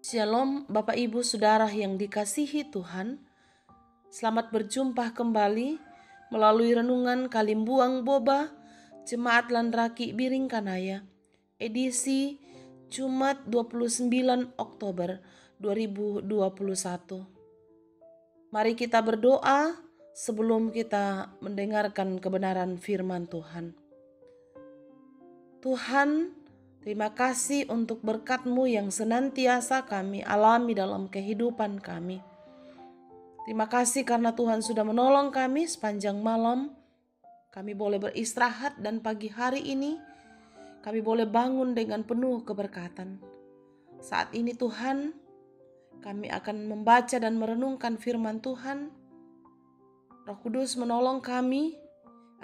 Shalom Bapak Ibu Saudara yang dikasihi Tuhan. Selamat berjumpa kembali melalui renungan Kalimbuang Boba Jemaat Landraki Biring Kanaya, edisi Jumat 29 Oktober 2021. Mari kita berdoa sebelum kita mendengarkan kebenaran firman Tuhan. Tuhan, terima kasih untuk berkat-Mu yang senantiasa kami alami dalam kehidupan kami. Terima kasih karena Tuhan sudah menolong kami sepanjang malam. Kami boleh beristirahat dan pagi hari ini kami boleh bangun dengan penuh keberkatan. Saat ini Tuhan, kami akan membaca dan merenungkan firman Tuhan. Roh Kudus menolong kami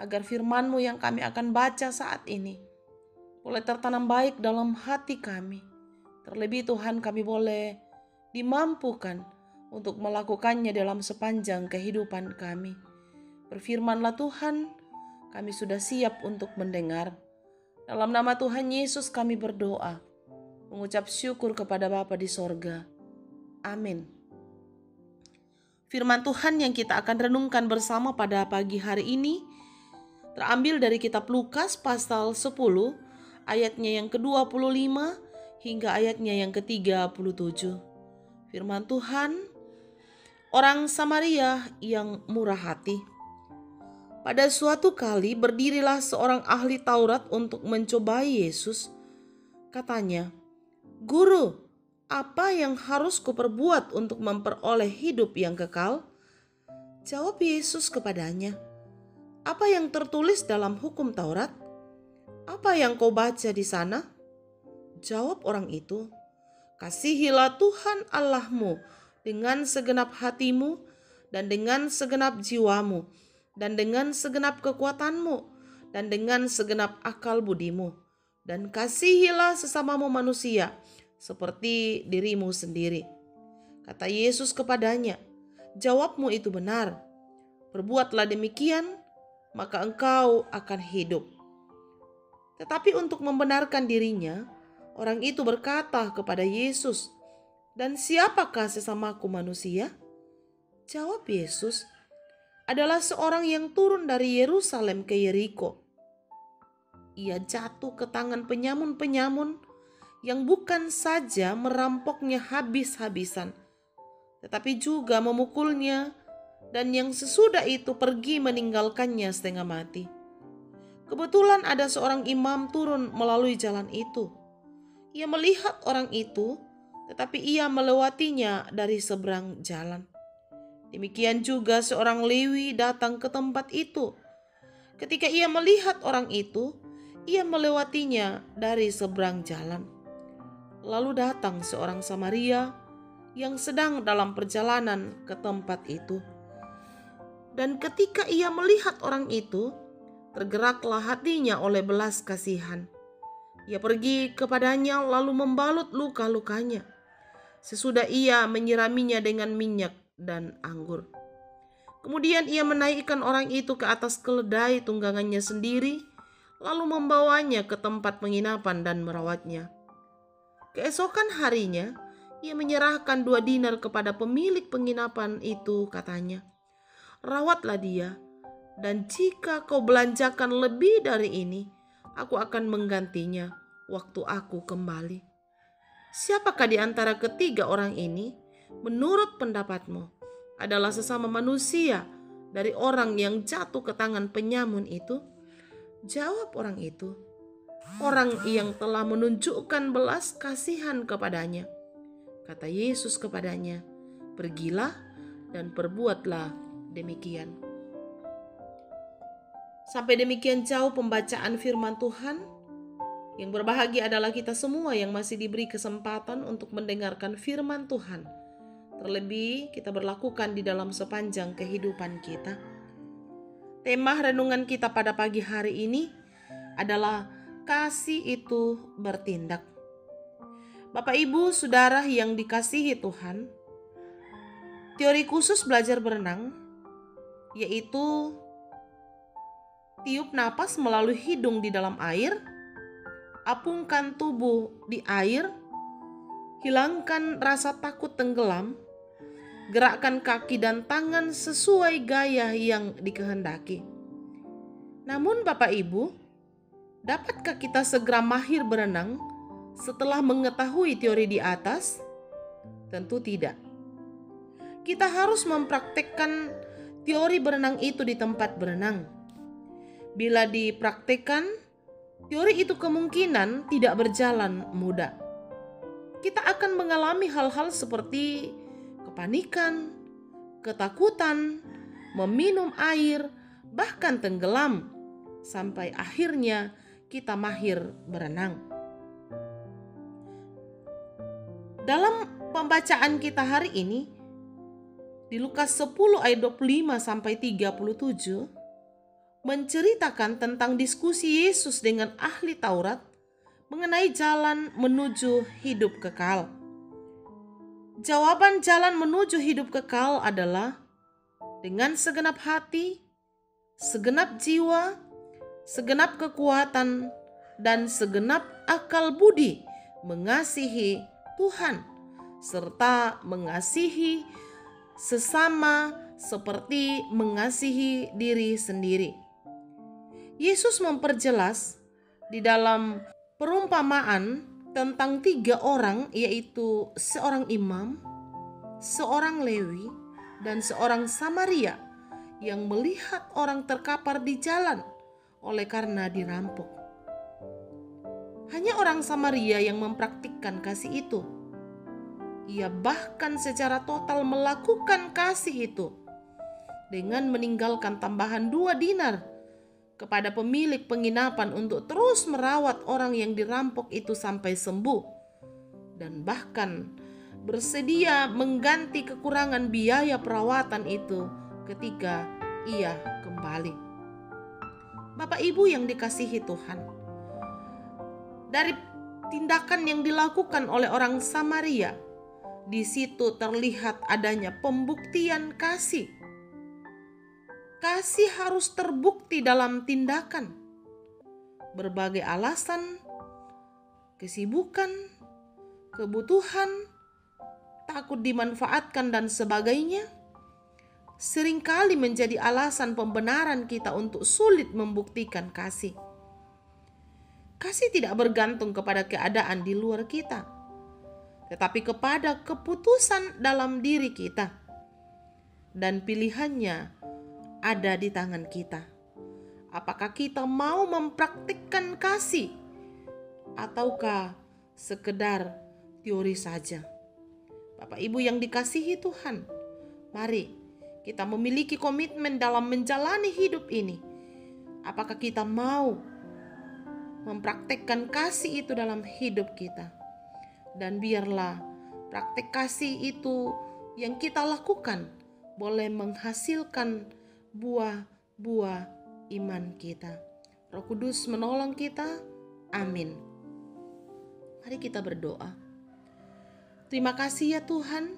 agar firman-Mu yang kami akan baca saat ini boleh tertanam baik dalam hati kami. Terlebih Tuhan, kami boleh dimampukan untuk melakukannya dalam sepanjang kehidupan kami. Berfirmanlah Tuhan, kami sudah siap untuk mendengar. Dalam nama Tuhan Yesus kami berdoa, mengucap syukur kepada Bapa di sorga. Amin. Firman Tuhan yang kita akan renungkan bersama pada pagi hari ini terambil dari kitab Lukas pasal 10, ayatnya yang ke-25 hingga ayatnya yang ke-37. Firman Tuhan, orang Samaria yang murah hati. Pada suatu kali berdirilah seorang ahli Taurat untuk mencobai Yesus. Katanya, "Guru, apa yang harus kuperbuat untuk memperoleh hidup yang kekal?" Jawab Yesus kepadanya, "Apa yang tertulis dalam hukum Taurat? Apa yang kau baca di sana?" Jawab orang itu, "Kasihilah Tuhan Allahmu dengan segenap hatimu dan dengan segenap jiwamu dan dengan segenap kekuatanmu dan dengan segenap akal budimu. Dan kasihilah sesamamu manusia seperti dirimu sendiri." Kata Yesus kepadanya, "Jawabmu itu benar. Perbuatlah demikian, maka engkau akan hidup." Tetapi untuk membenarkan dirinya, orang itu berkata kepada Yesus, "Dan siapakah sesamaku manusia?" Jawab Yesus, "Adalah seorang yang turun dari Yerusalem ke Yeriko. Ia jatuh ke tangan penyamun-penyamun yang bukan saja merampoknya habis-habisan, tetapi juga memukulnya, dan yang sesudah itu pergi meninggalkannya setengah mati. Kebetulan ada seorang imam turun melalui jalan itu. Ia melihat orang itu, tetapi ia melewatinya dari seberang jalan. Demikian juga seorang Lewi datang ke tempat itu. Ketika ia melihat orang itu, ia melewatinya dari seberang jalan. Lalu datang seorang Samaria yang sedang dalam perjalanan ke tempat itu. Dan ketika ia melihat orang itu, tergeraklah hatinya oleh belas kasihan. Ia pergi kepadanya lalu membalut luka-lukanya. Sesudah ia menyiraminya dengan minyak dan anggur. Kemudian ia menaikkan orang itu ke atas keledai tunggangannya sendiri, lalu membawanya ke tempat penginapan dan merawatnya. Keesokan harinya, ia menyerahkan 2 dinar kepada pemilik penginapan itu, katanya, "Rawatlah dia, dan jika kau belanjakan lebih dari ini, aku akan menggantinya waktu aku kembali." Siapakah di antara ketiga orang ini, menurut pendapatmu, adalah sesama manusia dari orang yang jatuh ke tangan penyamun itu? Jawab orang itu, "Orang yang telah menunjukkan belas kasihan kepadanya." Kata Yesus kepadanya, "Pergilah dan perbuatlah demikian." Sampai demikian jauh pembacaan firman Tuhan. Yang berbahagia adalah kita semua yang masih diberi kesempatan untuk mendengarkan firman Tuhan. Terlebih kita berlakukan di dalam sepanjang kehidupan kita. Tema renungan kita pada pagi hari ini adalah kasih itu bertindak. Bapak Ibu Saudara yang dikasihi Tuhan, teori khusus belajar berenang yaitu tiup napas melalui hidung di dalam air, apungkan tubuh di air, Hilangkan rasa takut tenggelam, gerakkan kaki dan tangan sesuai gaya yang dikehendaki. Namun Bapak Ibu, dapatkah kita segera mahir berenang setelah mengetahui teori di atas? Tentu tidak. Kita harus mempraktekkan teori berenang itu di tempat berenang. Bila dipraktekkan, teori itu kemungkinan tidak berjalan mudah. Kita akan mengalami hal-hal seperti kepanikan, ketakutan, meminum air, bahkan tenggelam, sampai akhirnya kita mahir berenang. Dalam pembacaan kita hari ini, di Lukas 10 ayat 25 sampai 37, menceritakan tentang diskusi Yesus dengan ahli Taurat mengenai jalan menuju hidup kekal. Jawaban jalan menuju hidup kekal adalah dengan segenap hati, segenap jiwa, segenap kekuatan, dan segenap akal budi mengasihi Tuhan, serta mengasihi sesama seperti mengasihi diri sendiri. Yesus memperjelas di dalam perumpamaan tentang 3 orang, yaitu seorang imam, seorang Lewi, dan seorang Samaria yang melihat orang terkapar di jalan oleh karena dirampok. Hanya orang Samaria yang mempraktikkan kasih itu. Ia bahkan secara total melakukan kasih itu dengan meninggalkan tambahan 2 dinar kepada pemilik penginapan untuk terus merawat orang yang dirampok itu sampai sembuh, dan bahkan bersedia mengganti kekurangan biaya perawatan itu ketika ia kembali. Bapak Ibu yang dikasihi Tuhan, dari tindakan yang dilakukan oleh orang Samaria, di situ terlihat adanya pembuktian kasih. Kasih harus terbukti dalam tindakan. Berbagai alasan, kesibukan, kebutuhan, takut dimanfaatkan dan sebagainya seringkali menjadi alasan pembenaran kita untuk sulit membuktikan kasih. Kasih tidak bergantung kepada keadaan di luar kita, tetapi kepada keputusan dalam diri kita. Dan pilihannya ada di tangan kita. Apakah kita mau mempraktikkan kasih ataukah sekedar teori saja? Bapak Ibu yang dikasihi Tuhan, mari kita memiliki komitmen dalam menjalani hidup ini. Apakah kita mau mempraktikkan kasih itu dalam hidup kita? Dan biarlah praktek kasih itu yang kita lakukan boleh menghasilkan buah-buah iman kita. Roh Kudus menolong kita. Amin. Mari kita berdoa. Terima kasih ya Tuhan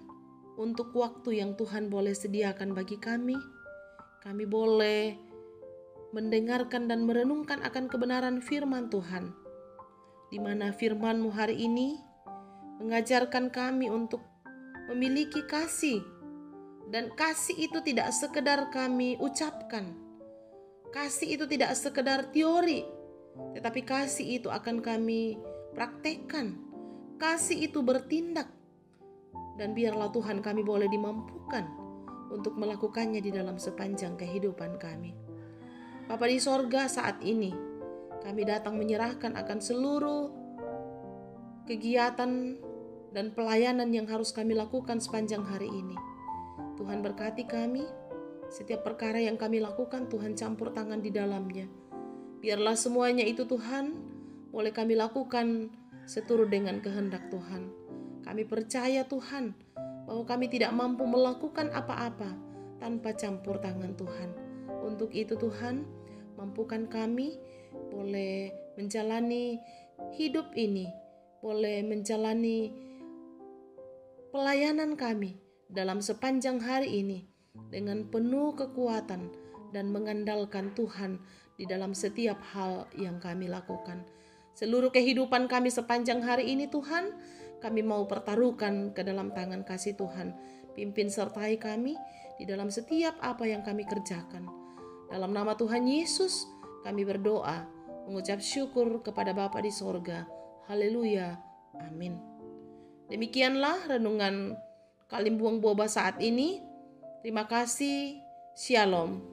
untuk waktu yang Tuhan boleh sediakan bagi kami. Kami boleh mendengarkan dan merenungkan akan kebenaran firman Tuhan, di mana firman-Mu hari ini mengajarkan kami untuk memiliki kasih. Dan kasih itu tidak sekedar kami ucapkan. Kasih itu tidak sekedar teori, tetapi kasih itu akan kami praktekkan. Kasih itu bertindak. Dan biarlah Tuhan kami boleh dimampukan untuk melakukannya di dalam sepanjang kehidupan kami. Bapa di sorga, saat ini kami datang menyerahkan akan seluruh kegiatan dan pelayanan yang harus kami lakukan sepanjang hari ini. Tuhan berkati kami, setiap perkara yang kami lakukan Tuhan campur tangan di dalamnya. Biarlah semuanya itu Tuhan boleh kami lakukan seturut dengan kehendak Tuhan. Kami percaya Tuhan bahwa kami tidak mampu melakukan apa-apa tanpa campur tangan Tuhan. Untuk itu Tuhan, mampukan kami boleh menjalani hidup ini, boleh menjalani pelayanan kami dalam sepanjang hari ini dengan penuh kekuatan dan mengandalkan Tuhan di dalam setiap hal yang kami lakukan. Seluruh kehidupan kami sepanjang hari ini Tuhan, kami mau pertaruhkan ke dalam tangan kasih Tuhan. Pimpin sertai kami di dalam setiap apa yang kami kerjakan. Dalam nama Tuhan Yesus kami berdoa, mengucap syukur kepada Bapa di sorga. Haleluya, amin. Demikianlah renungan Kalim Buang Boba saat ini. Terima kasih, Shalom.